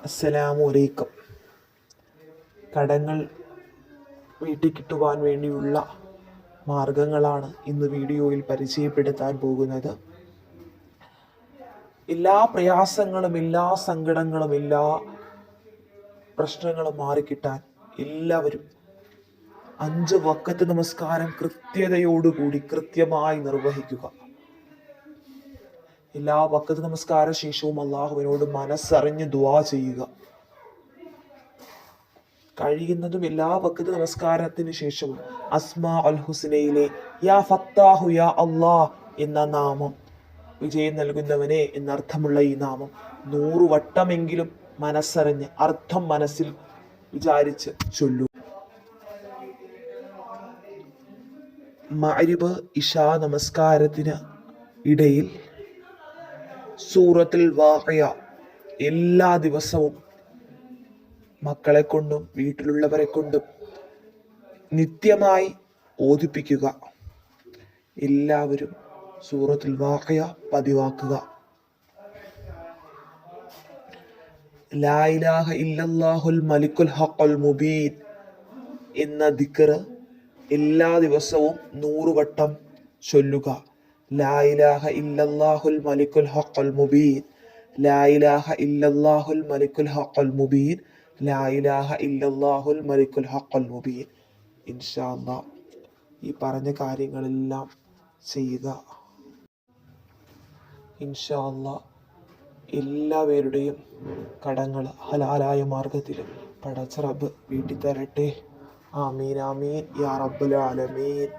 അസ്സലാമു അലൈക്കും. കടങ്ങൾ വീട്ടിൽ കിട്ടുവാൻ വേണ്ടിയുള്ള മാർഗങ്ങളാണ് ഇന്ന് വീഡിയോയിൽ പരിചയപ്പെടുത്താൻ പോകുന്നത്. എല്ലാ പ്രയാസങ്ങളും, എല്ലാ സങ്കടങ്ങളും, എല്ലാ പ്രശ്നങ്ങളും മാറിക്കിട്ടാൻ എല്ലാവരും 5 വഖത്ത് നമസ്കാരം കൃത്യതയോടുകൂടി കൃത്യമായി നിർവഹിക്കുക. എല്ലാ വഖത്ത് നമസ്കാര ശേഷവും അള്ളാഹുവിനോട് മനസ്സറിഞ്ഞ് ദുആ ചെയ്യുക. കഴിയുന്നതും എല്ലാ വഖത്ത് നമസ്കാരത്തിന് ശേഷവും അസ്മാ അൽ ഹുസ്നയിലെ യാ ഫത്താഹു യാ അല്ലാഹ് എന്ന നാമം, വിജയം നൽകുന്നവനെ എന്നർത്ഥമുള്ള ഈ നാമം 100 വട്ടമെങ്കിലും മനസ്സറിഞ്ഞ് അർത്ഥം മനസ്സിൽ വിചാരിച്ച് ചൊല്ലൂ. മഗ്രിബ് ഇശാ നമസ്കാരത്തിന് ഇടയിൽ സൂറത്തുൽ വാഖിയ എല്ലാ ദിവസവും മക്കളെ കൊണ്ടും വീട്ടിലുള്ളവരെ കൊണ്ടും നിത്യമായി ഓതിപ്പിക്കുക. എല്ലാവരും സൂറത്തുൽ വാഖിയ പതിവാക്കുക. ലാ ഇലാഹ ഇല്ലല്ലാഹുൽ മലിക്കുൽ ഹഖുൽ മുബീൻ എന്ന ദിക്ർ എല്ലാ ദിവസവും 100 വട്ടം ചൊല്ലുക. ലാ ഇലാഹ ഇല്ലല്ലാഹുൽ മലിക്കുൽ ഹഖുൽ മുബീൻ, ലാ ഇലാഹ ഇല്ലല്ലാഹുൽ മലിക്കുൽ ഹഖുൽ മുബീൻ, ലാ ഇലാഹ ഇല്ലല്ലാഹുൽ മലിക്കുൽ ഹഖുൽ മുബീൻ. ഇൻഷാ അല്ലാഹ് ഈ പറഞ്ഞ കാര്യങ്ങളെല്ലാം ചെയ്യുക. ഇൻഷാ അല്ലാഹ് എല്ലാവരുടെയും കടങ്ങൾ ഹലാലായ മാർഗത്തിൽ പടച്ച റബ്ബ് വീട്ടി തരട്ടെ. ആമീൻ ആമീൻ യാ റബ്ബൽ ആലമീൻ.